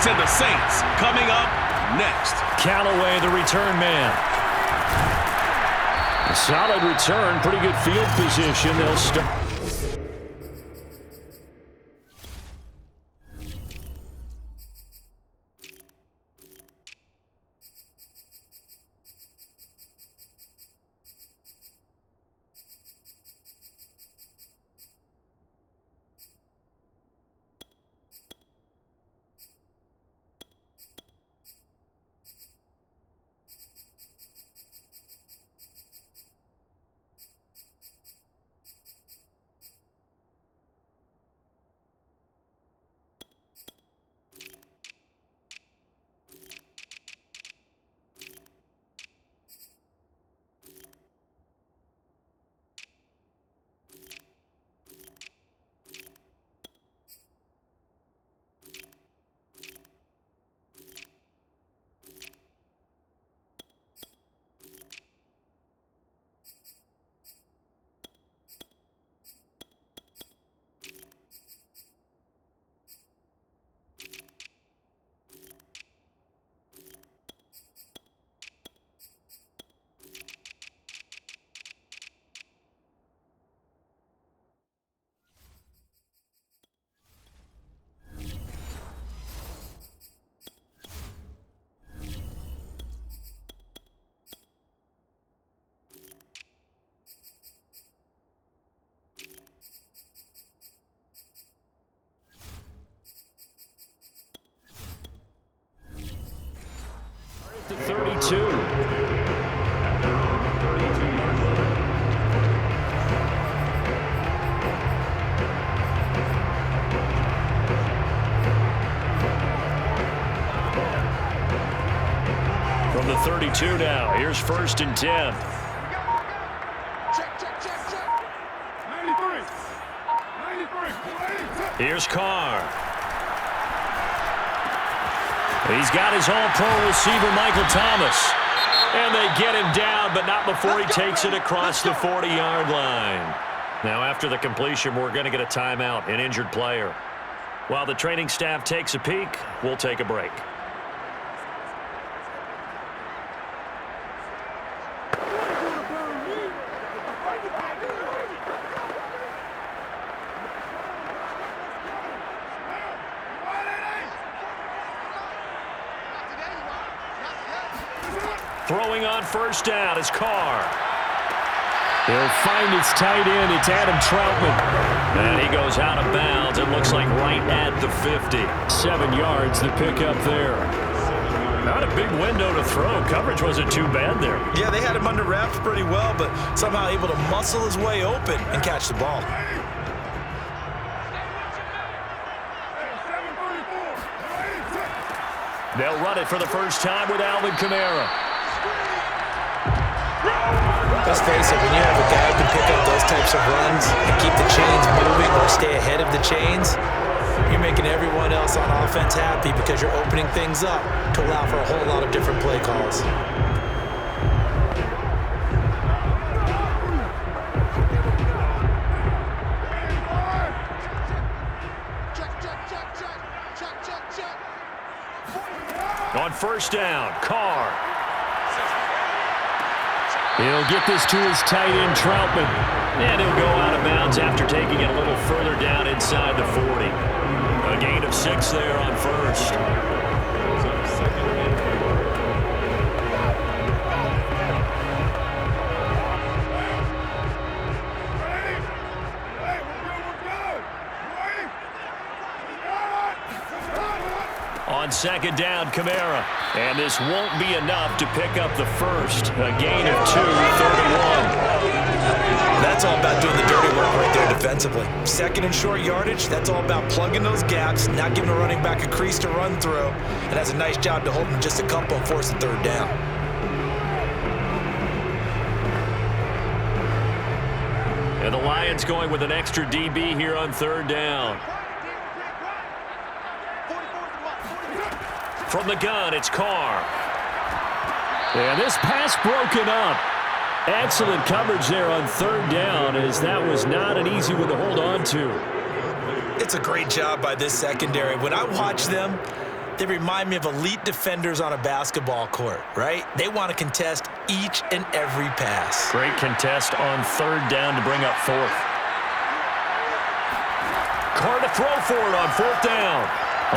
and the Saints coming up next. Callaway, the return man. A solid return, pretty good field position. They'll start. To 32. From the 32 now, here's 1st and 10. Here's Carr. He's got his all-pro receiver, Michael Thomas. And they get him down, but not before he takes it across the 40-yard line. Now, after the completion, we're going to get a timeout, an injured player. While the training staff takes a peek, we'll take a break. Throwing on 1st down is Carr. He'll find his tight end. It's Adam Troutman. And he goes out of bounds. It looks like right at the 50. 7 yards, the pickup there. Not a big window to throw. Coverage wasn't too bad there. Yeah, they had him under wraps pretty well, but somehow able to muscle his way open and catch the ball. They'll run it for the first time with Alvin Kamara. Let's face it, when you have a guy who can pick up those types of runs and keep the chains moving or stay ahead of the chains, you're making everyone else on offense happy because you're opening things up to allow for a whole lot of different play calls. On 1st down, Carr. He'll get this to his tight end, Troutman. And he'll go out of bounds after taking it a little further down inside the 40. A gain of 6 there on 1st. On 2nd down, Kamara. And this won't be enough to pick up the first. A gain of 2, 31. That's all about doing the dirty work right there defensively. 2nd and short yardage, that's all about plugging those gaps, not giving a running back a crease to run through. And that's a nice job to hold him just a couple and force the 3rd down. And the Lions going with an extra DB here on 3rd down. From the gun, it's Carr. And this pass broken up. Excellent coverage there on 3rd down, as that was not an easy one to hold on to. It's a great job by this secondary. When I watch them, They remind me of elite defenders on a basketball court, right? They want to contest each and every pass. Great contest on third down to bring up fourth. Carr to throw for it on fourth down.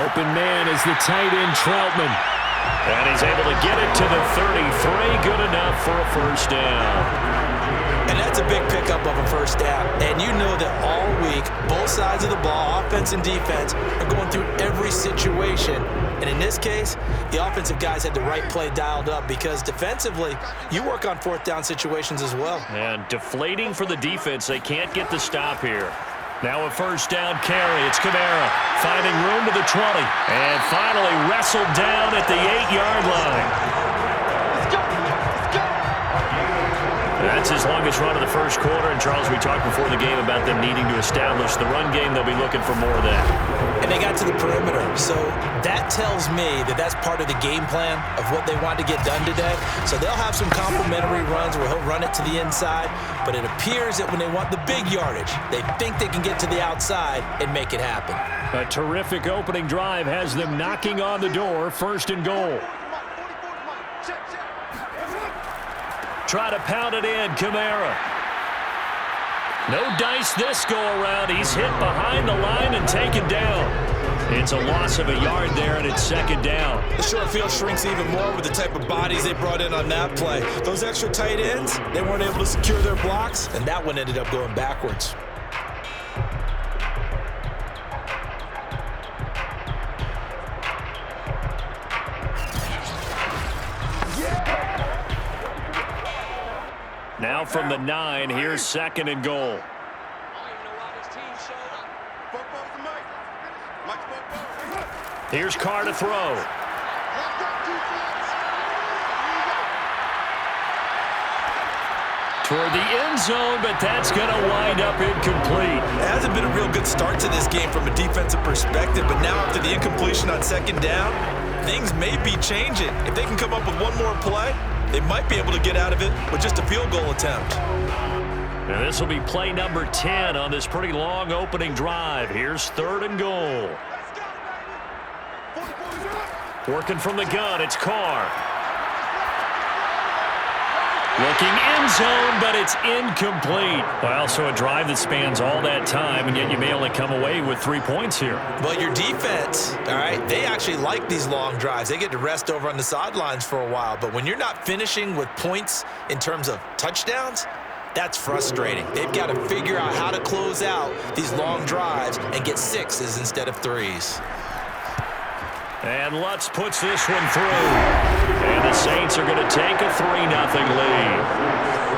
Open man is the tight end, Troutman. And he's able to get it to the 33. Good enough for a first down. And that's a big pickup of a first down. And you know that all week, both sides of the ball, offense and defense, are going through every situation. And in this case, the offensive guys had the right play dialed up because defensively, you work on fourth down situations as well. And deflating for the defense. They can't get the stop here. Now a first down carry. It's Kamara finding room to the 20. And finally wrestled down at the 8-yard line. That's his longest run of the first quarter. And, Charles, we talked before the game about them needing to establish the run game. They'll be looking for more of that. And they got to the perimeter. So that tells me that that's part of the game plan of what they want to get done today. So they'll have some complimentary runs where he'll run it to the inside. But it appears that when they want the big yardage, they think they can get to the outside and make it happen. A terrific opening drive has them knocking on the door. First and goal. Try to pound it in, Kamara. No dice this go-around. He's hit behind the line and taken down. It's a loss of a yard there, and it's second down. The short field shrinks even more with the type of bodies they brought in on that play. Those extra tight ends, they weren't able to secure their blocks, and that one ended up going backwards. Now from the 9, here's second and goal. Here's Carr to throw. Toward the end zone, but that's going to wind up incomplete. It hasn't been a real good start to this game from a defensive perspective, but now after the incompletion on second down, things may be changing. If they can come up with one more play, they might be able to get out of it with just a field goal attempt. And this will be play number 10 on this pretty long opening drive. Here's third and goal. Working from the gun, it's Carr. Looking end zone, but it's incomplete. Well, so a drive that spans all that time, and yet you may only come away with 3 points here. Well, your defense, all right, they actually like these long drives. They get to rest over on the sidelines for a while. But when you're not finishing with points in terms of touchdowns, that's frustrating. They've got to figure out how to close out these long drives and get 6s instead of 3s. And Lutz puts this one through. And the Saints are going to take a 3-0 lead.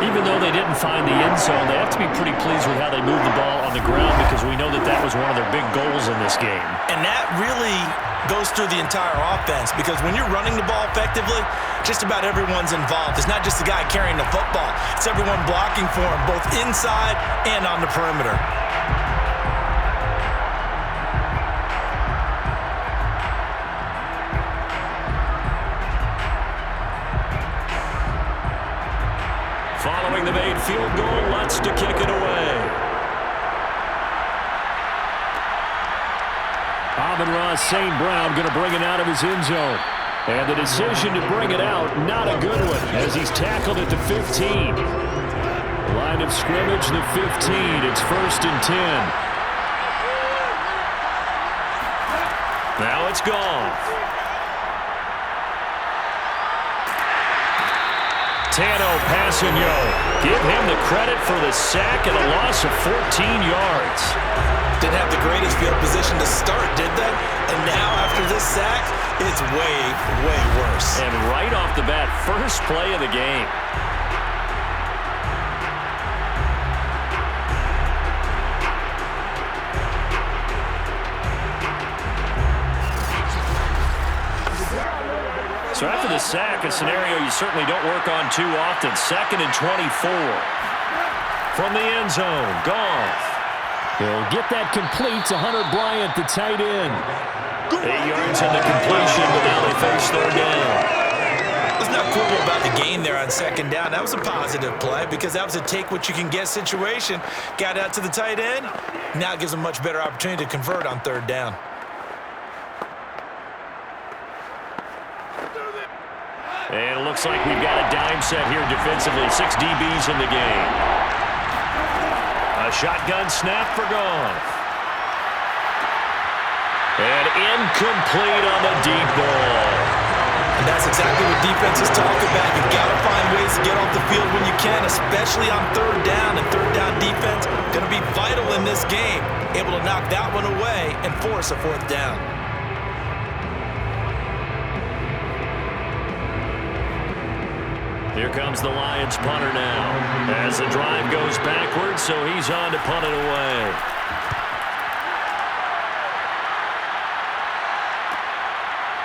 Even though they didn't find the end zone, they have to be pretty pleased with how they moved the ball on the ground because we know that that was one of their big goals in this game. And that really goes through the entire offense because when you're running the ball effectively, just about everyone's involved. It's not just the guy carrying the football. It's everyone blocking for him, both inside and on the perimeter. Following the made field goal, Lutz to kick it away. Amon-Ra St. Brown going to bring it out of his end zone. And the decision to bring it out, not a good one, as he's tackled at the 15. Line of scrimmage, the 15. It's first and 10. Now it's gone. Tano Passigno. Give him the credit for the sack and a loss of 14 yards. Didn't have the greatest field position to start, did they? And now after this sack, it's way, way worse. And right off the bat, first play of the game. So after the sack, a scenario you certainly don't work on too often. Second and 24. From the end zone, Goff. He'll get that complete to Hunter Bryant, the tight end. 8 yards in the completion, but now they face third down. Let's not quibble about the gain there on second down. That was a positive play because that was a take-what-you-can-get situation. Got out to the tight end. Now it gives them a much better opportunity to convert on third down. And it looks like we've got a dime set here defensively. 6 DBs in the game. A shotgun snap for Goff. And incomplete on the deep ball. And that's exactly what defense is talking about. You've got to find ways to get off the field when you can, especially on third down. And third down defense going to be vital in this game. Able to knock that one away and force a fourth down. Here comes the Lions punter now. As the drive goes backwards, so he's on to punt it away.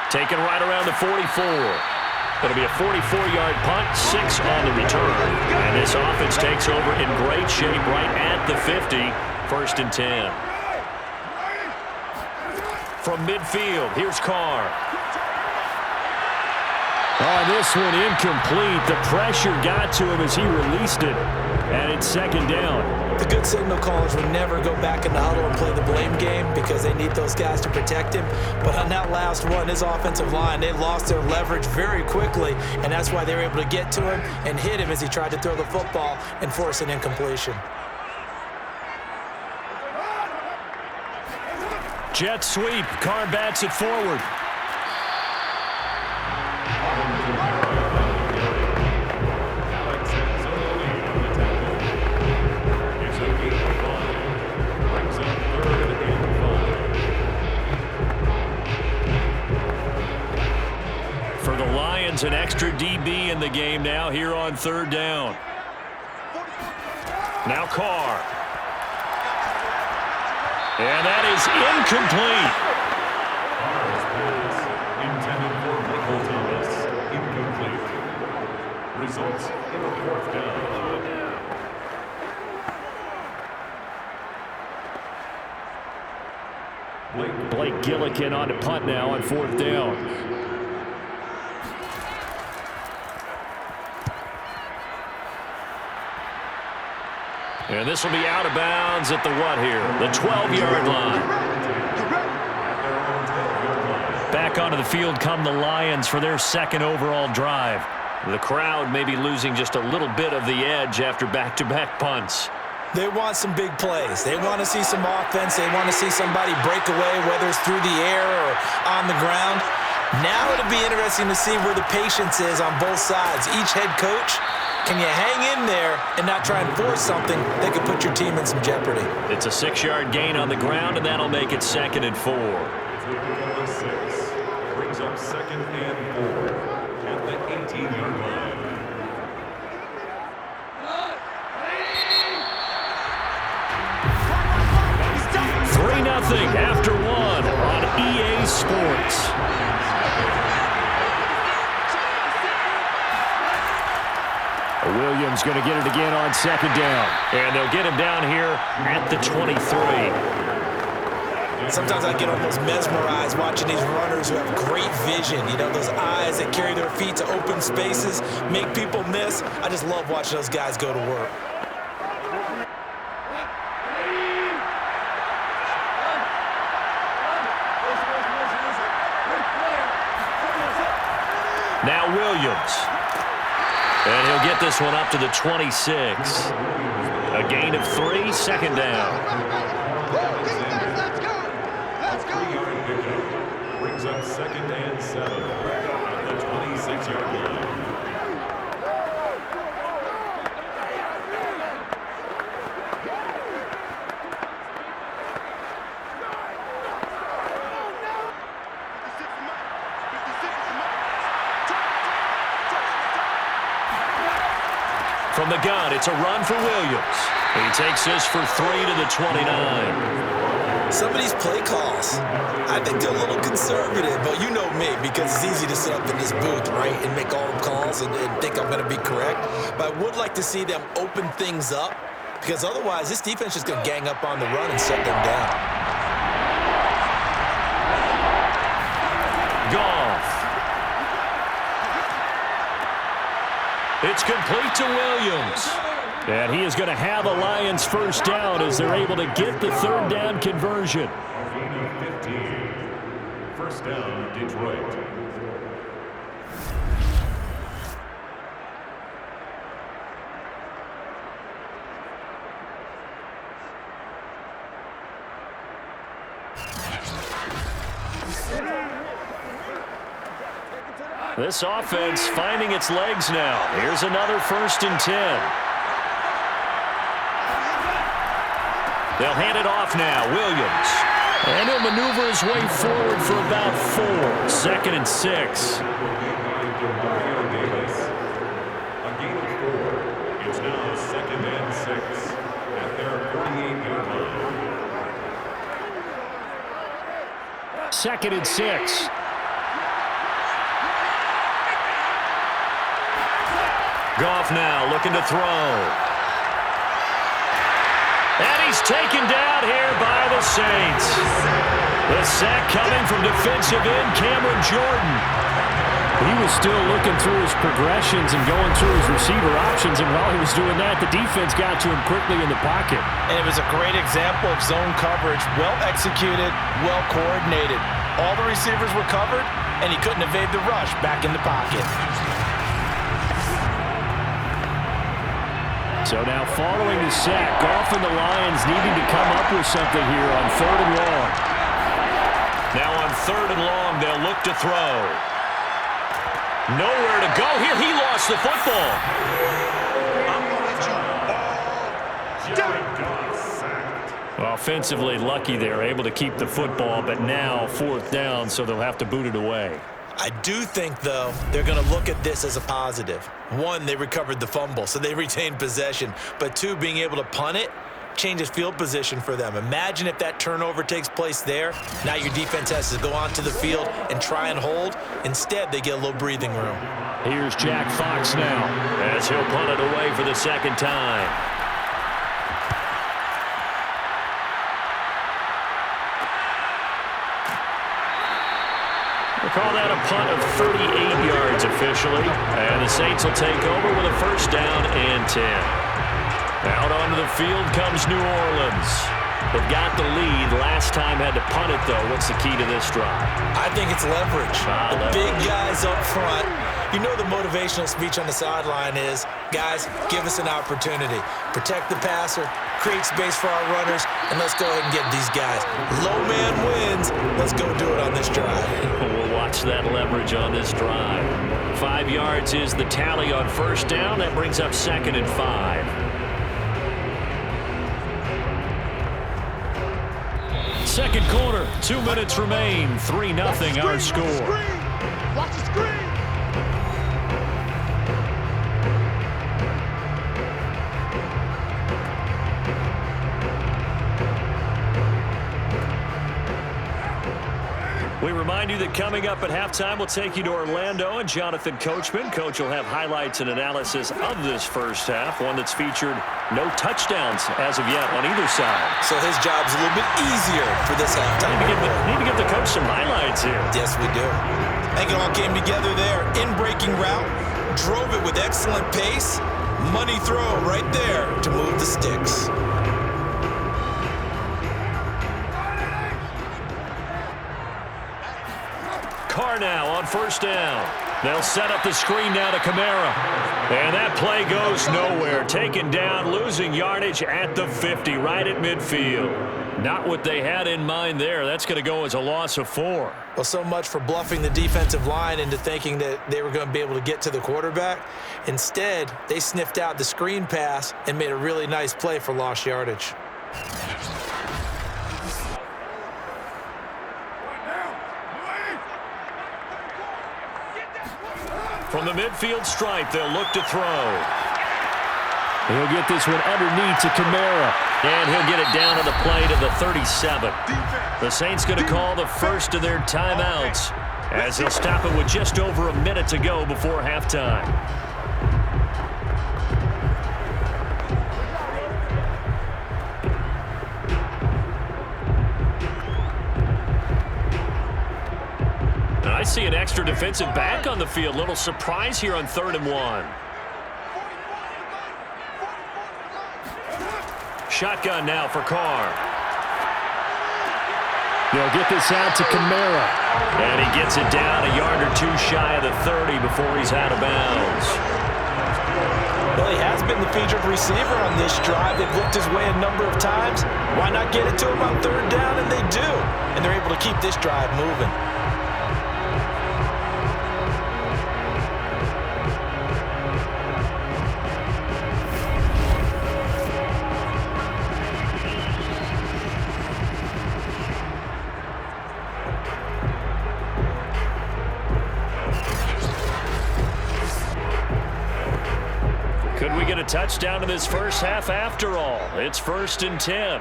Taken right around the 44. It'll be a 44-yard punt, 6 on the return. And this offense takes over in great shape right at the 50, 1st and 10. From midfield, here's Carr. Oh, this one incomplete. The pressure got to him as he released it. And it's 2nd down. The good signal callers would never go back in the huddle and play the blame game because they need those guys to protect him. But on that last one, his offensive line, they lost their leverage very quickly, and that's why they were able to get to him and hit him as he tried to throw the football and force an incompletion. Jet sweep. Carr bats it forward. For the Lions, an extra DB in the game now here on 3rd down. Now Carr. And that is incomplete. Intended for Michael Thomas. Incomplete. Results in a 4th down. Blake Gillikin on to punt now on 4th down. And this will be out of bounds at the what here? The 12-yard line. Back onto the field come the Lions for their 2nd overall drive. The crowd may be losing just a little bit of the edge after back-to-back punts. They want some big plays. They want to see some offense. They want to see somebody break away, whether it's through the air or on the ground. Now it'll be interesting to see where the patience is on both sides. Each head coach, can you hang in there and not try and force something that could put your team in some jeopardy? It's a 6-yard gain on the ground, and that'll make it 2nd and 4. Number 6 brings up 2nd and 4 at the 18-yard line. Nothing after 1 on EA Sports. Williams going to get it again on 2nd down. And they'll get him down here at the 23. Sometimes I get almost mesmerized watching these runners who have great vision. You know, those eyes that carry their feet to open spaces, make people miss. I just love watching those guys go to work. Now Williams. And he'll get this one up to the 26. A gain of 3, 2nd down. Let's go. 3-yard pickup brings up 2nd and 7 at the 26-yard line. From the gun, it's a run for Williams. He takes this for 3 to the 29. Some of these play calls, I think they're a little conservative, but you know me, because it's easy to sit up in this booth, right, and make all the calls and think I'm going to be correct. But I would like to see them open things up, because otherwise this defense is going to gang up on the run and shut them down. Goff. It's complete to Williams. And he is going to have a Lions 1st down as they're able to get the 3rd down conversion. 15. 1st down, Detroit. This offense finding its legs now. Here's another 1st and 10. They'll hand it off now. Williams. And he'll maneuver his way forward for about 4. 2nd and 6. A gain of 4. It's now 2nd and 6 at their 48-yard line. 2nd and 6. Goff now looking to throw. And he's taken down here by the Saints. The sack coming from defensive end Cameron Jordan. He was still looking through his progressions and going through his receiver options, and while he was doing that, the defense got to him quickly in the pocket. And it was a great example of zone coverage. Well executed, well coordinated. All the receivers were covered, and he couldn't evade the rush back in the pocket. So now following the sack, Goff and the Lions needing to come up with something here on 3rd and long. Now on 3rd and long, they'll look to throw. Nowhere to go here. He lost the football. Offensively lucky they're able to keep the football, but now 4th down, so they'll have to boot it away. I do think, though, they're going to look at this as a positive. 1, they recovered the fumble, so they retained possession. But 2, being able to punt it changes field position for them. Imagine if that turnover takes place there. Now your defense has to go onto the field and try and hold. Instead, they get a little breathing room. Here's Jack Fox now, as he'll punt it away for the 2nd time. We'll call that a punt of 38 yards officially. And the Saints will take over with a 1st down and 10. Out onto the field comes New Orleans. They've got the lead. Last time had to punt it, though. What's the key to this drive? I think it's leverage. The big guys up front. You know the motivational speech on the sideline is, guys, give us an opportunity. Protect the passer, create space for our runners, and let's go ahead and get these guys. Low man wins. Let's go do it on this drive. We'll watch that leverage on this drive. 5 yards is the tally on 1st down. That brings up 2nd and 5. second quarter. 2 minutes remain. 3-0 our score. Watch the screen. We remind you that coming up at halftime, we'll take you to Orlando and Jonathan Coachman. Coach will have highlights and analysis of this first half, one that's featured no touchdowns as of yet on either side. So his job's a little bit easier for this halftime. Need to give the coach some highlights here. Yes, we do. I think it all came together there. In-breaking route, drove it with excellent pace. Money throw right there to move the sticks. Carr now on 1st down. They'll set up the screen now to Kamara. And that play goes nowhere. Taken down, losing yardage at the 50, right at midfield. Not what they had in mind there. That's going to go as a loss of 4. Well, so much for bluffing the defensive line into thinking that they were going to be able to get to the quarterback. Instead, they sniffed out the screen pass and made a really nice play for lost yardage. From the midfield stripe, they'll look to throw. He'll get this one underneath to Kamara. And he'll get it down to the play to the 37. The Saints going to call the first of their timeouts as he'll stop it with just over a minute to go before halftime. I see an extra defensive back on the field. Little surprise here on 3rd and 1. Shotgun now for Carr. They'll get this out to Kamara. And he gets it down a yard or two shy of the 30 before he's out of bounds. Well, he has been the featured receiver on this drive. They've looked his way a number of times. Why not get it to him on third down? And they do. And they're able to keep this drive moving. Could we get a touchdown in this first half after all? It's 1st and 10.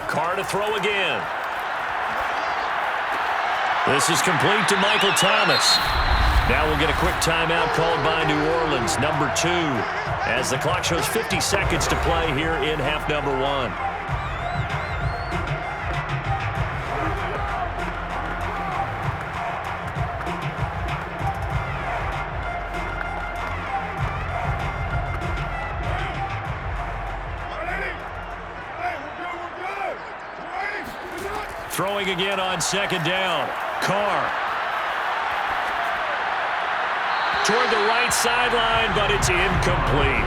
Carr to throw again. This is complete to Michael Thomas. Now we'll get a quick timeout called by New Orleans, number 2, as the clock shows 50 seconds to play here in half number 1. Throwing again on 2nd down. Carr. Toward the right sideline, but it's incomplete.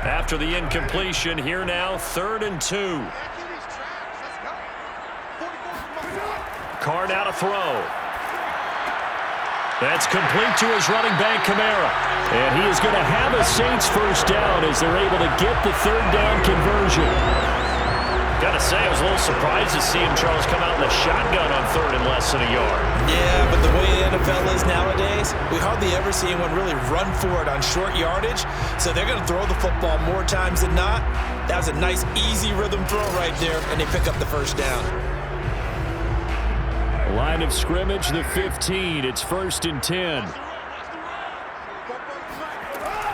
After the incompletion, here now, 3rd and 2. Carr now to throw. That's complete to his running back, Kamara. And he is going to have a Saints first down as they're able to get the 3rd down conversion. Got to say, I was a little surprised to see him, Charles, come out in the shotgun on 3rd and less than a yard. Yeah, but the way the NFL is nowadays, we hardly ever see anyone really run for it on short yardage. So they're going to throw the football more times than not. That was a nice, easy rhythm throw right there, and they pick up the first down. Line of scrimmage, the 15. It's 1st and 10.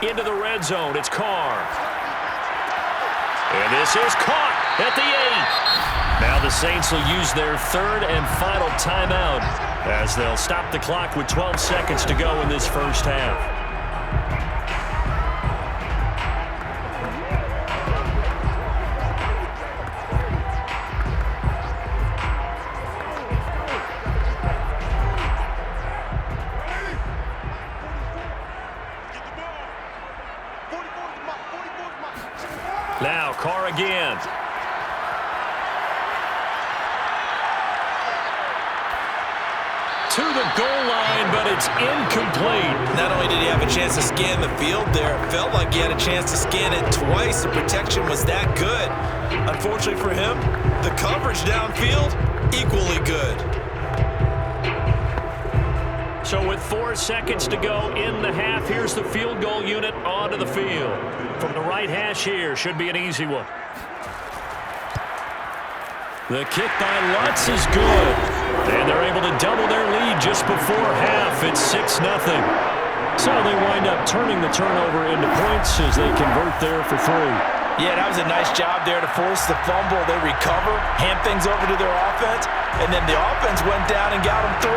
Into the red zone, it's Carr. And this is caught at the 8. Now the Saints will use their 3rd and final timeout as they'll stop the clock with 12 seconds to go in this first half. Now Carr again. To the goal line, but it's incomplete. Not only did he have a chance to scan the field there, it felt like he had a chance to scan it twice. The protection was that good. Unfortunately for him, the coverage downfield, equally good. So with 4 seconds to go in the half, here's the field goal unit onto the field. From the right hash here, should be an easy one. The kick by Lutz is good. And they're able to double their lead just before half. It's 6-0. So they wind up turning the turnover into points as they convert there for 3. Yeah, that was a nice job there to force the fumble. They recover, hand things over to their offense, and then the offense went down and got them 3.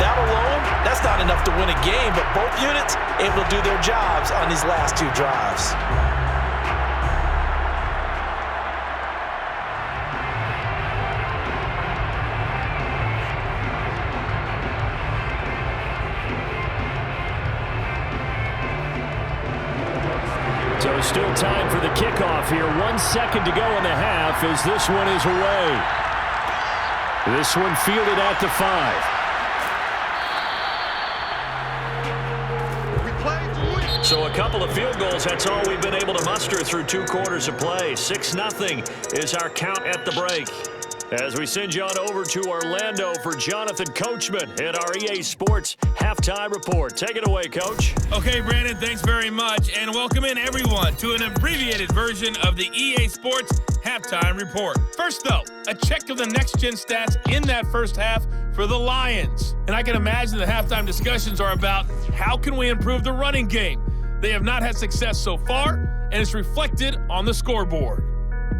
That alone, that's not enough to win a game, but both units able to do their jobs on these last 2 drives. So still time for the kickoff here. 1 second to go in the half as this one is away. This one fielded at the 5. So a couple of field goals, that's all we've been able to muster through 2 quarters of play. 6-0 is our count at the break. As we send you on over to Orlando for Jonathan Coachman at our EA Sports Halftime Report. Take it away, Coach. Okay, Brandon, thanks very much. And welcome in, everyone, to an abbreviated version of the EA Sports Halftime Report. First, though, a check of the next-gen stats in that first half for the Lions. And I can imagine the halftime discussions are about how can we improve the running game. They have not had success so far, and it's reflected on the scoreboard.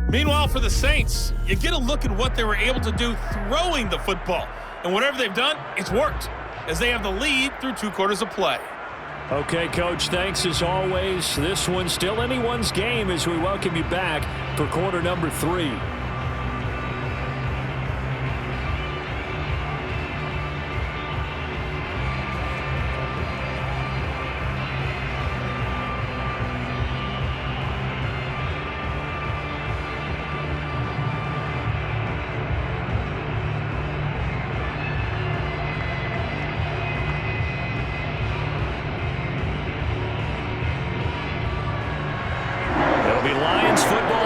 Meanwhile, for the Saints, you get a look at what they were able to do throwing the football. And whatever they've done, it's worked, as they have the lead through 2 quarters of play. Okay, Coach, thanks as always. This one's still anyone's game as we welcome you back for quarter number 3.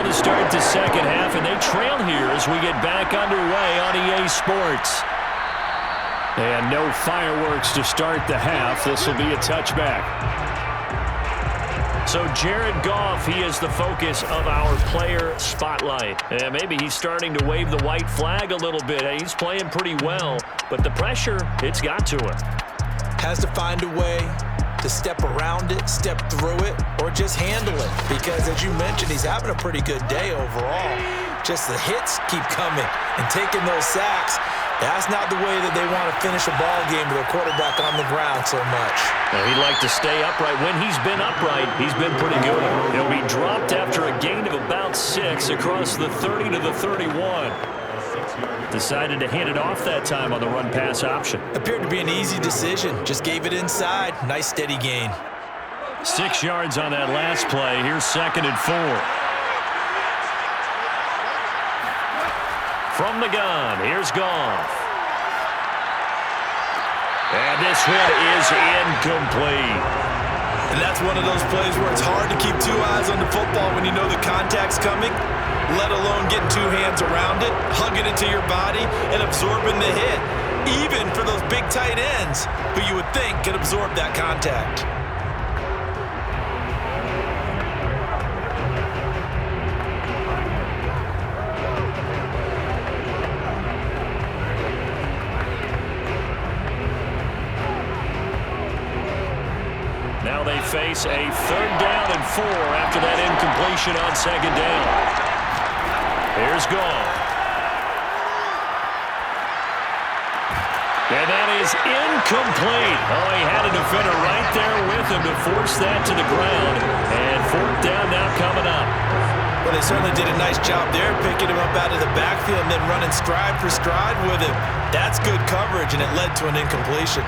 To start the second half, and they trail here as we get back underway on EA Sports. And no fireworks to start the half. This will be a touchback. So Jared Goff, he is the focus of our player spotlight. And maybe he's starting to wave the white flag a little bit. He's playing pretty well, but the pressure, it's got to him. Has to find a way to step around it, step through it, or just handle it. Because as you mentioned, he's having a pretty good day overall. Just the hits keep coming and taking those sacks. That's not the way that they want to finish a ball game with a quarterback on the ground so much. He'd like to stay upright. When he's been upright, he's been pretty good. He'll be dropped after a gain of about 6 across the 30 to the 31. Decided to hand it off that time on the run-pass option. Appeared to be an easy decision. Just gave it inside. Nice steady gain. 6 yards on that last play. Here's 2nd and 4. From the gun, here's Goff. And this one is incomplete. And that's one of those plays where it's hard to keep 2 eyes on the football when you know the contact's coming, let alone getting 2 hands around it, hugging it to your body, and absorbing the hit, even for those big tight ends who you would think could absorb that contact. Now they face a 3rd down and 4 after that incompletion on 2nd down. Here's Goff. And that is incomplete. Oh, he had a defender right there with him to force that to the ground. And 4th down now coming up. Well, they certainly did a nice job there, picking him up out of the backfield and then running stride for stride with him. That's good coverage, and it led to an incompletion.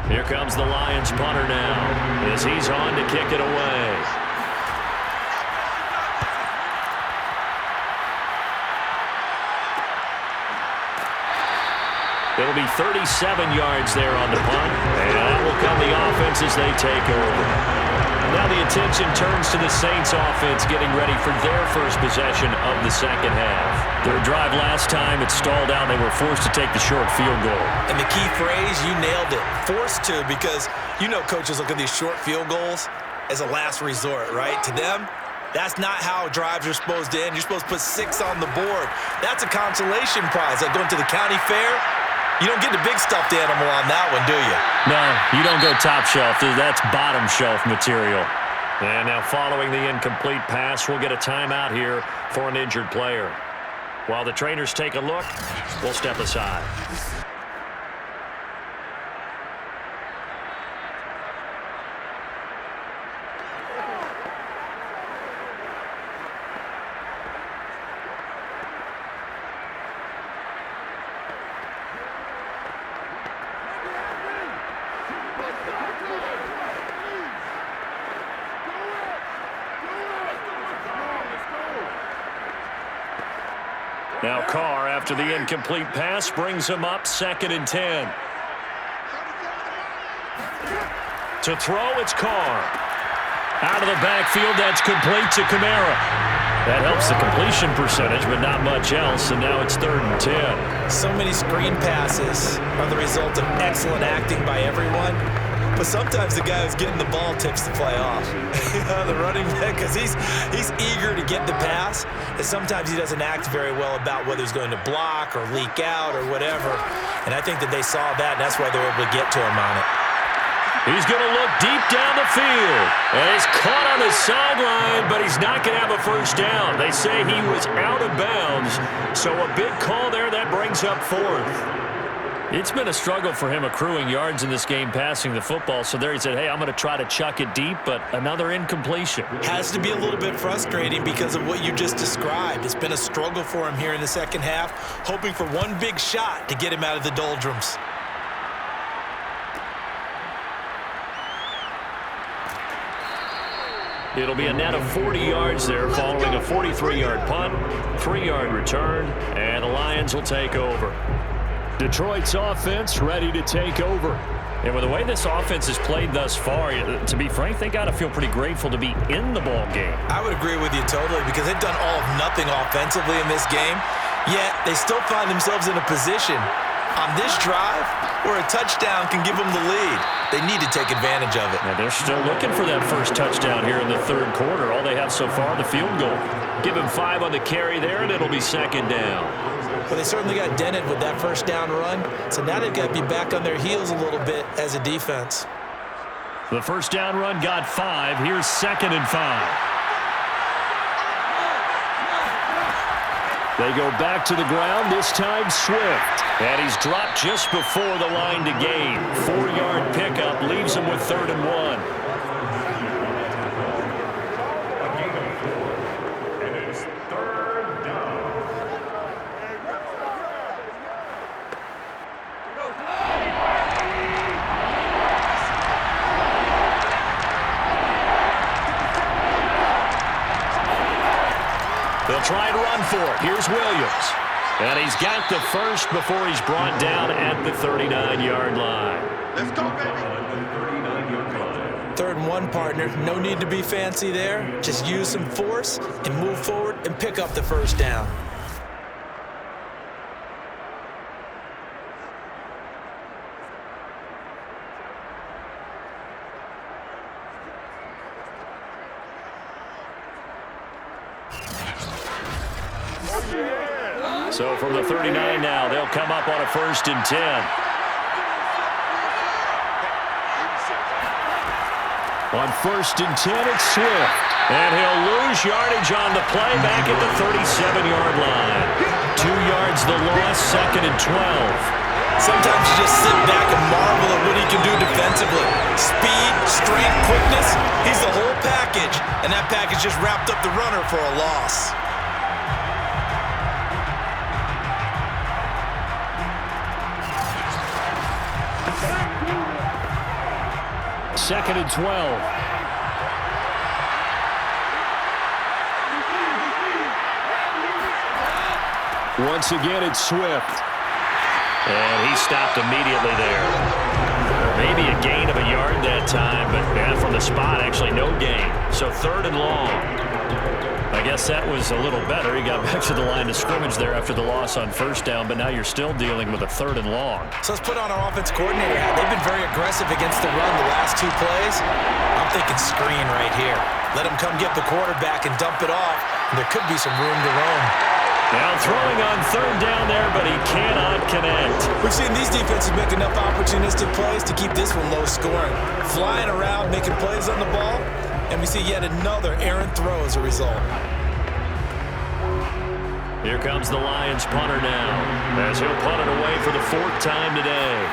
Here comes the Lions punter now as he's on to kick it away. It'll be 37 yards there on the punt, and that will come the offense as they take over. Now the attention turns to the Saints offense getting ready for their first possession of the second half. Their drive last time, it stalled out. They were forced to take the short field goal. And the key phrase, you nailed it, forced to, because you know coaches look at these short field goals as a last resort, right? To them, that's not how drives are supposed to end. You're supposed to put 6 on the board. That's a consolation prize. Like going to the county fair, you don't get the big stuffed animal on that one, do you? No, you don't go top shelf. That's bottom shelf material. And now following the incomplete pass, we'll get a timeout here for an injured player. While the trainers take a look, we'll step aside. Now Carr, after the incomplete pass, brings him up 2nd and 10. To throw, it's Carr. Out of the backfield, that's complete to Kamara. That helps the completion percentage, but not much else, and now it's 3rd and 10. So many screen passes are the result of excellent acting by everyone. But sometimes the guy who's getting the ball tips the play off. The running back, because he's eager to get the pass, and sometimes he doesn't act very well about whether he's going to block or leak out or whatever. And I think that they saw that, and that's why they were able to get to him on it. He's going to look deep down the field. And he's caught on the sideline, but he's not going to have a first down. They say he was out of bounds. So a big call there. That brings up fourth. It's been a struggle for him accruing yards in this game passing the football. So there he said, hey, I'm going to try to chuck it deep, but another incompletion. Has to be a little bit frustrating because of what you just described. It's been a struggle for him here in the second half, hoping for one big shot to get him out of the doldrums. It'll be a net of 40 yards there following a 43-yard punt, 3-yard return, and the Lions will take over. Detroit's offense ready to take over. And with the way this offense has played thus far, to be frank, they got to feel pretty grateful to be in the ball game. I would agree with you totally because they've done all of nothing offensively in this game, yet they still find themselves in a position on this drive where a touchdown can give them the lead. They need to take advantage of it. And they're still looking for that first touchdown here in the third quarter. All they have so far, the field goal. Give him 5 on the carry there, and it'll be second down. Well, they certainly got dented with that first down run, so now they've got to be back on their heels a little bit as a defense. The first down run got 5. Here's 2nd and 5. They go back to the ground, this time Swift. And he's dropped just before the line to gain. 4-yard pickup leaves him with 3rd and 1. And it's 3rd down. They'll try and run for it. Here's Williams. And he's got the first before he's brought down at the 39-yard line. Let's go, baby. 3rd and 1, partner. No need to be fancy there. Just use some force and move forward and pick up the first down. So from the 39 now, they'll come up on a 1st and 10. On 1st and 10, it's Swift. And he'll lose yardage on the play back at the 37-yard line. 2 yards the loss, 2nd and 12. Sometimes you just sit back and marvel at what he can do defensively. Speed, strength, quickness, he's the whole package. And that package just wrapped up the runner for a loss. Second and 12. Once again, it's Swift. And he stopped immediately there. Maybe a gain of a yard that time, but from the spot, actually no gain. So 3rd and long. I guess that was a little better. He got back to the line of scrimmage there after the loss on 1st down, but now you're still dealing with a 3rd and long. So let's put on our offense coordinator hat. They've been very aggressive against the run the last 2 plays. I'm thinking screen right here. Let him come get the quarterback and dump it off, and there could be some room to roam. Now throwing on 3rd down there, but he cannot connect. We've seen these defenses make enough opportunistic plays to keep this one low scoring. Flying around, making plays on the ball, and we see yet another errant throw as a result. Here comes the Lions punter now, as he'll punt it away for the 4th time today.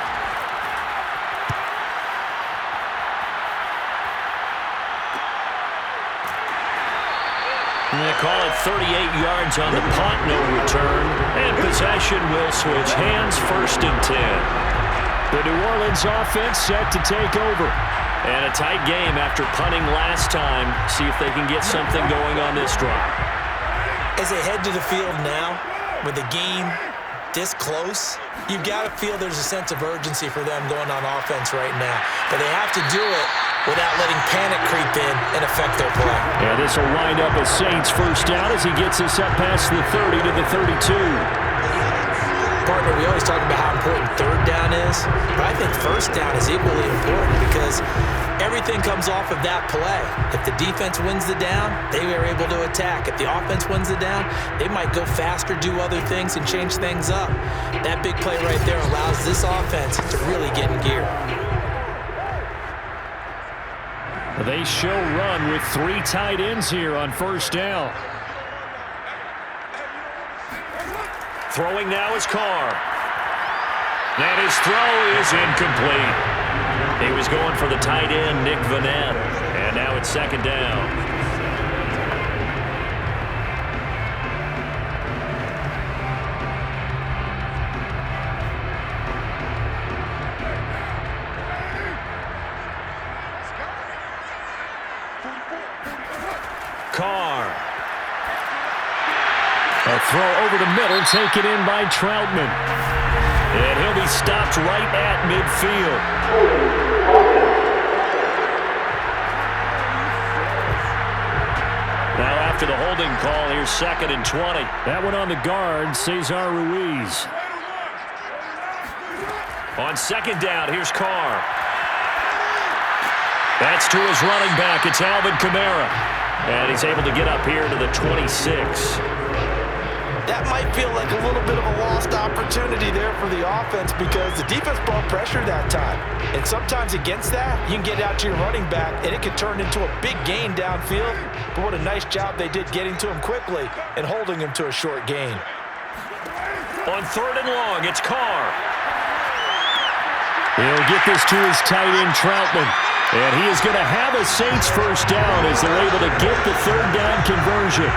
And they call it 38 yards on the punt, no return. And possession will switch hands, 1st and 10. The New Orleans offense set to take over. And a tight game after punting last time. See if they can get something going on this drive. As they head to the field now, with the game this close, you've got to feel there's a sense of urgency for them going on offense right now. But they have to do it without letting panic creep in and affect their play. Yeah, this will wind up a Saints first down as he gets us up past the 30 to the 32. Partner, we always talk about how important third down is, but I think first down is equally important because everything comes off of that play. If the defense wins the down, they are able to attack. If the offense wins the down, they might go faster, do other things, and change things up. That big play right there allows this offense to really get in gear. They show run with 3 tight ends here on first down. Throwing now is Carr. And his throw is incomplete. He was going for the tight end, Nick Vanette. And now it's second down. Carr. A throw over the middle, taken in by Troutman. And he'll be stopped right at midfield. Now after the holding call, here's 2nd and 20. That one on the guard, Cesar Ruiz. On second down, here's Carr. That's to his running back. It's Alvin Kamara. And he's able to get up here to the 26. That might feel like a little bit of a lost opportunity there for the offense because the defense brought pressure that time. And sometimes against that, you can get out to your running back, and it can turn into a big gain downfield. But what a nice job they did getting to him quickly and holding him to a short gain. On 3rd and long, it's Carr. He'll get this to his tight end, Troutman. And he is going to have a Saints first down as they're able to get the 3rd down conversion.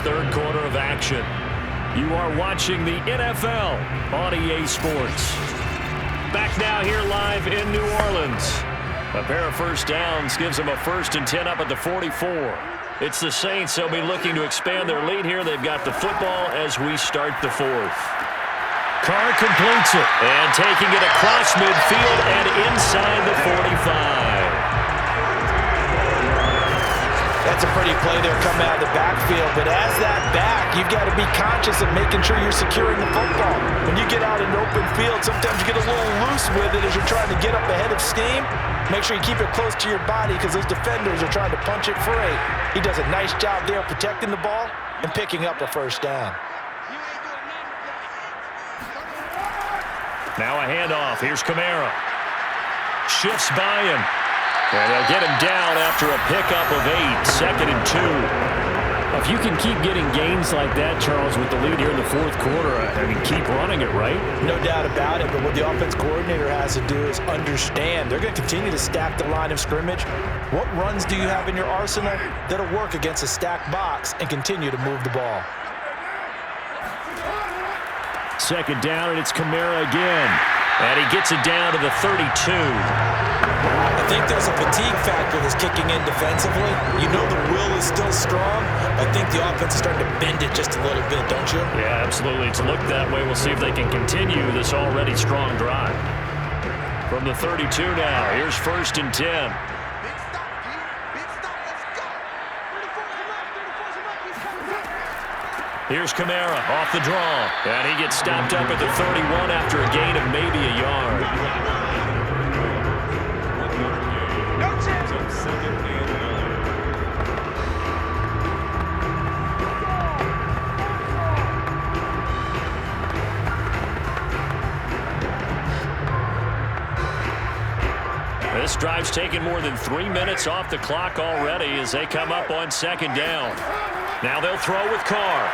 Third quarter of action. You are watching the NFL on EA Sports. Back now here live in New Orleans. A pair of first downs gives them a 1st and 10 up at the 44. It's the Saints. They'll be looking to expand their lead here. They've got the football as we start the 4th. Carr completes it. And taking it across midfield and inside the 45. That's a pretty play there coming out of the backfield, but as that back, you've got to be conscious of making sure you're securing the football. When you get out in open field, sometimes you get a little loose with it as you're trying to get up ahead of steam. Make sure you keep it close to your body because those defenders are trying to punch it free. He does a nice job there protecting the ball and picking up a first down. Now a handoff. Here's Kamara. Shifts by him. And they'll get him down after a pickup of 8, 2nd and 2. If you can keep getting gains like that, Charles, with the lead here in the 4th quarter, I mean, keep running it, right? No doubt about it, but what the offense coordinator has to do is understand. They're going to continue to stack the line of scrimmage. What runs do you have in your arsenal that'll work against a stacked box and continue to move the ball? 2nd down, and it's Kamara again. And he gets it down to the 32. I think there's a fatigue factor that's kicking in defensively. You know the will is still strong. I think the offense is starting to bend it just a little bit, don't you? Yeah, absolutely. It's looked that way. We'll see if they can continue this already strong drive. From the 32 now, here's 1st and 10. Here's Kamara off the draw. And he gets stopped up at the 31 after a gain of maybe a yard. This drive's taken more than 3 minutes off the clock already as they come up on 2nd down. Now they'll throw with Carr.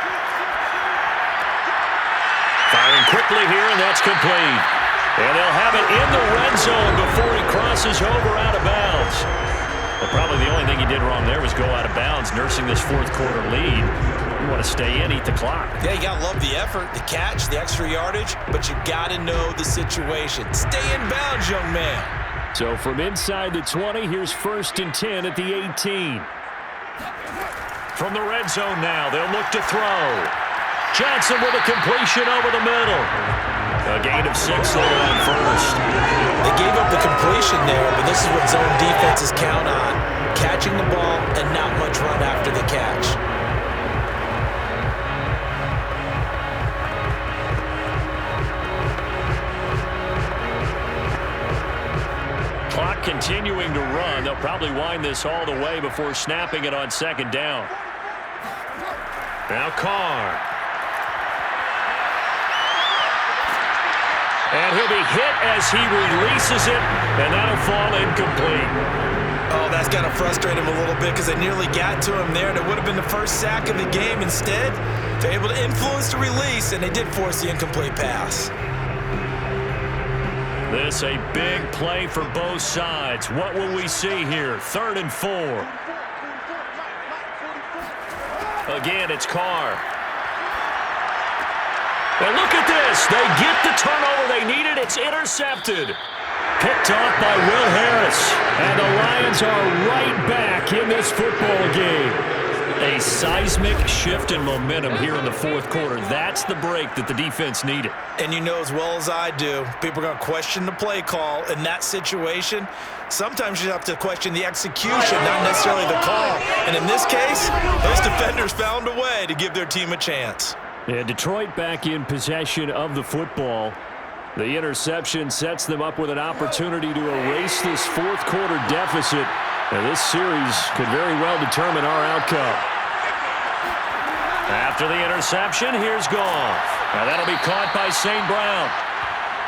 Firing quickly here, and that's complete. And they'll have it in the red zone before he crosses over out of bounds. Well, probably the only thing he did wrong there was go out of bounds, nursing this fourth quarter lead. You want to stay in, eat the clock. Yeah, you got to love the effort, the catch, the extra yardage, but you got to know the situation. Stay in bounds, young man. So from inside the 20, here's 1st and 10 at the 18. From the red zone now, they'll look to throw. Johnson with a completion over the middle. A gain of 6 there on first. They gave up the completion there, but this is what zone defenses count on. Catching the ball and not much run after the catch. Clock continuing to run. They'll probably wind this all the way before snapping it on 2nd down. Now Carr. And he'll be hit as he releases it, and that'll fall incomplete. Oh, that's got to frustrate him a little bit because they nearly got to him there, and it would have been the first sack of the game. Instead, they're able to influence the release, and they did force the incomplete pass. This a big play for both sides. What will we see here? 3rd and 4. Again, it's Carr. And look at this. They get the turnover they needed. It's intercepted. Picked off by Will Harris. And the Lions are right back in this football game. A seismic shift in momentum here in the 4th quarter. That's the break that the defense needed. And you know as well as I do, people are going to question the play call in that situation. Sometimes you have to question the execution, not necessarily the call. And in this case, those defenders found a way to give their team a chance. And Detroit back in possession of the football. The interception sets them up with an opportunity to erase this 4th quarter deficit. And this series could very well determine our outcome. After the interception, here's Goff. Now that'll be caught by St. Brown.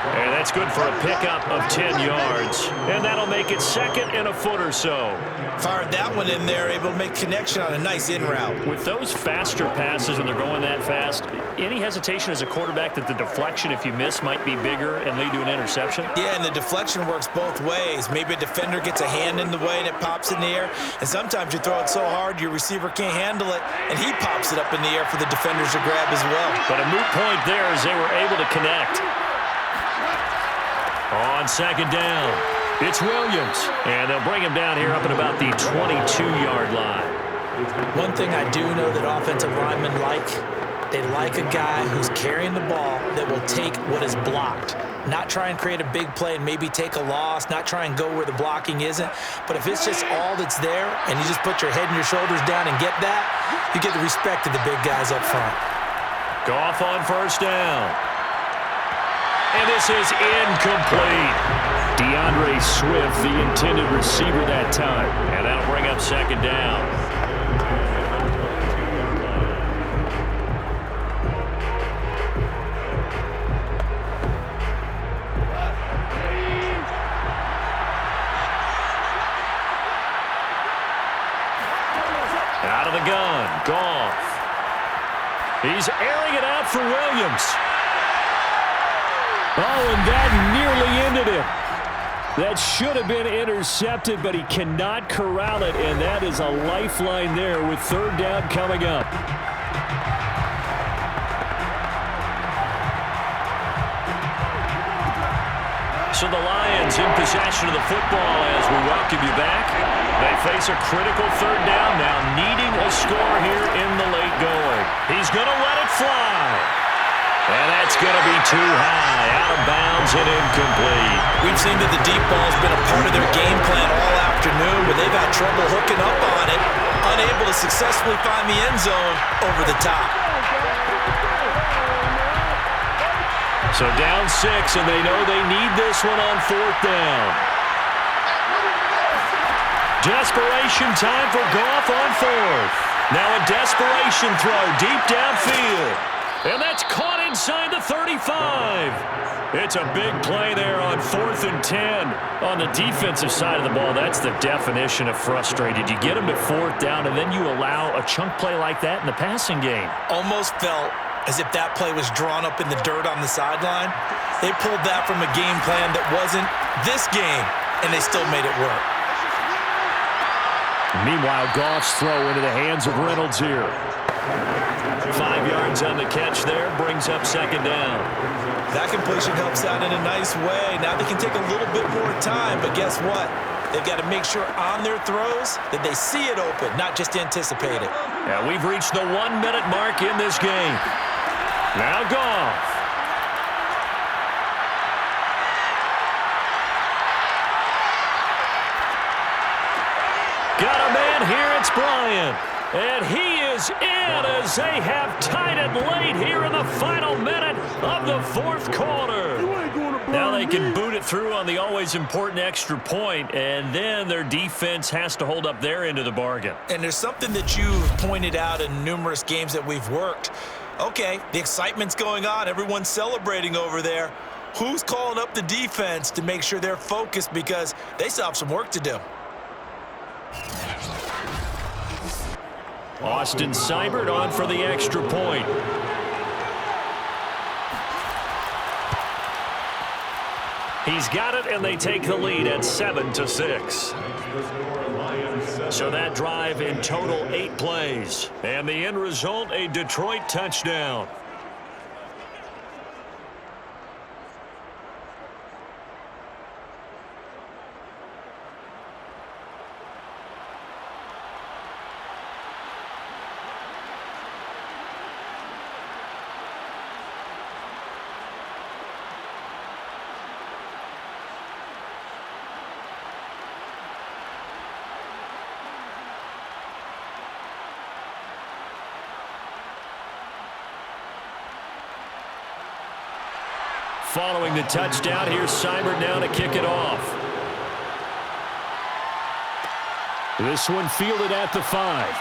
And that's good for a pickup of 10 yards. And that'll make it 2nd and a foot or so. Fired that one in there, able to make connection on a nice in route. With those faster passes when they're going that fast, any hesitation as a quarterback that the deflection, if you miss, might be bigger and lead to an interception? Yeah, and the deflection works both ways. Maybe a defender gets a hand in the way and it pops in the air. And sometimes you throw it so hard your receiver can't handle it, and he pops it up in the air for the defenders to grab as well. But a moot point there as they were able to connect. On 2nd down, it's Williams. And they'll bring him down here up at about the 22-yard line. One thing I do know that offensive linemen like, they like a guy who's carrying the ball that will take what is blocked. Not try and create a big play and maybe take a loss, not try and go where the blocking isn't. But if it's just all that's there and you just put your head and your shoulders down and get that, you get the respect of the big guys up front. Goff on 1st down. And this is incomplete. DeAndre Swift, the intended receiver that time. And that'll bring up 2nd down. Out of the gun, Goff. He's airing it out for Williams. Oh, and that nearly ended it. That should have been intercepted, but he cannot corral it, and that is a lifeline there with 3rd down coming up. So the Lions in possession of the football as we welcome you back. They face a critical 3rd down now, needing a score here in the late going. He's going to let it fly. And that's going to be too high, out of bounds and incomplete. We've seen that the deep ball's been a part of their game plan all afternoon, but they've had trouble hooking up on it, unable to successfully find the end zone over the top. So down 6, and they know they need this one on 4th down. Desperation time for Goff on 4th. Now a desperation throw deep downfield. And that's caught inside the 35. It's a big play there on 4th and 10. On the defensive side of the ball, that's the definition of frustrated. You get them to 4th down, and then you allow a chunk play like that in the passing game. Almost felt as if that play was drawn up in the dirt on the sideline. They pulled that from a game plan that wasn't this game, and they still made it work. Meanwhile, Goff's throw into the hands of Reynolds here. 5 yards on the catch there, brings up second down. That completion helps out in a nice way. Now they can take a little bit more time, but guess what? They've got to make sure on their throws that they see it open, not just anticipate it. And we've reached the 1 minute mark in this game. Now Goff. Got a man here, it's Bryant. And he is in as they have tied it late here in the final minute of the fourth quarter. Now they can boot it through on the always important extra point, and then their defense has to hold up their end of the bargain. And there's something that you've pointed out in numerous games that we've worked. Okay, the excitement's going on. Everyone's celebrating over there. Who's calling up the defense to make sure they're focused because they still have some work to do? Austin Seibert on for the extra point. He's got it, and they take the lead at 7-6. So that drive in total 8 plays. And the end result, a Detroit touchdown. Following the touchdown, here's Seibert now to kick it off. This one fielded at the 5.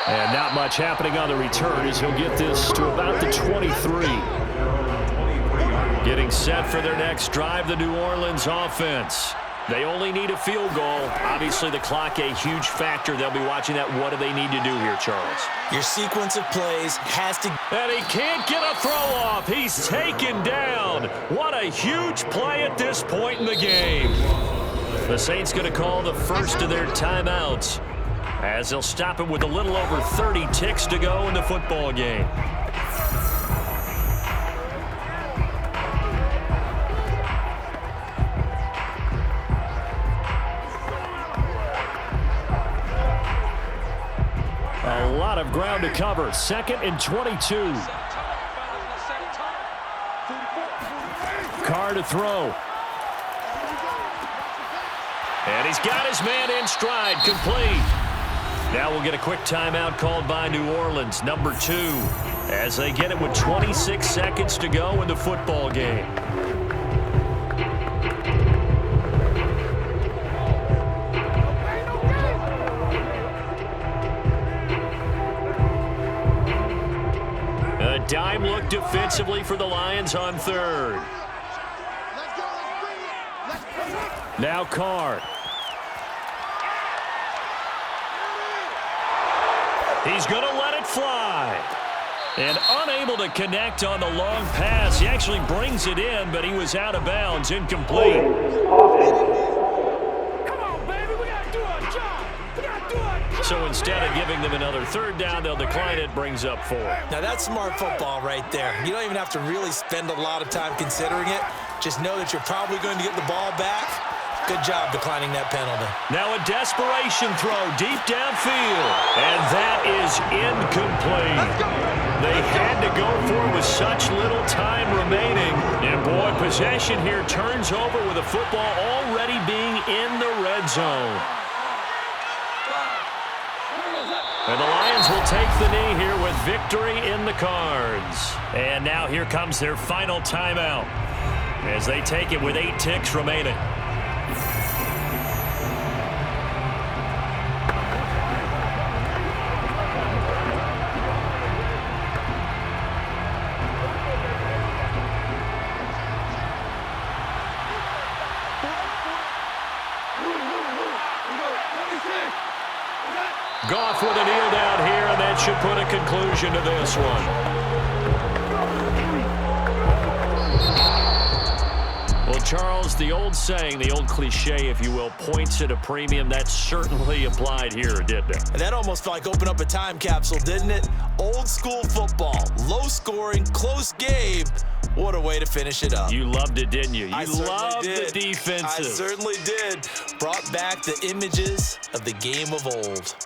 And not much happening on the return as he'll get this to about the 23. Getting set for their next drive, the New Orleans offense. They only need a field goal. Obviously, the clock a huge factor. They'll be watching that. What do they need to do here, Charles? Your sequence of plays has to... And he can't get a throw off. He's taken down. What a huge play at this point in the game. The Saints going to call the first of their timeouts as they'll stop it with a little over 30 ticks to go in the football game. A lot of ground to cover. 2nd and 22. Carr to throw. And he's got his man in stride, complete. Now we'll get a quick timeout called by New Orleans, number 2, as they get it with 26 seconds to go in the football game. Dime look defensively for the Lions on 3rd. Now Carr. He's going to let it fly. And unable to connect on the long pass. He actually brings it in, but he was out of bounds, incomplete. So instead of giving them another 3rd down, they'll decline it, brings up 4. Now that's smart football right there. You don't even have to really spend a lot of time considering it. Just know that you're probably going to get the ball back. Good job declining that penalty. Now a desperation throw deep downfield. And that is incomplete. They had to go for it with such little time remaining. And boy, possession here turns over with the football already being in the red zone. And the Lions will take the knee here with victory in the cards. And now here comes their final timeout as they take it with 8 ticks remaining. Goff with a kneel down here, and that should put a conclusion to this one. Well, Charles, the old saying, the old cliche, if you will, points at a premium, that certainly applied here, didn't it? And that almost felt like opened up a time capsule, didn't it? Old school football, low scoring, close game. What a way to finish it up. You loved it, didn't you? You loved did. the defenses. I certainly did. Brought back the images of the game of old.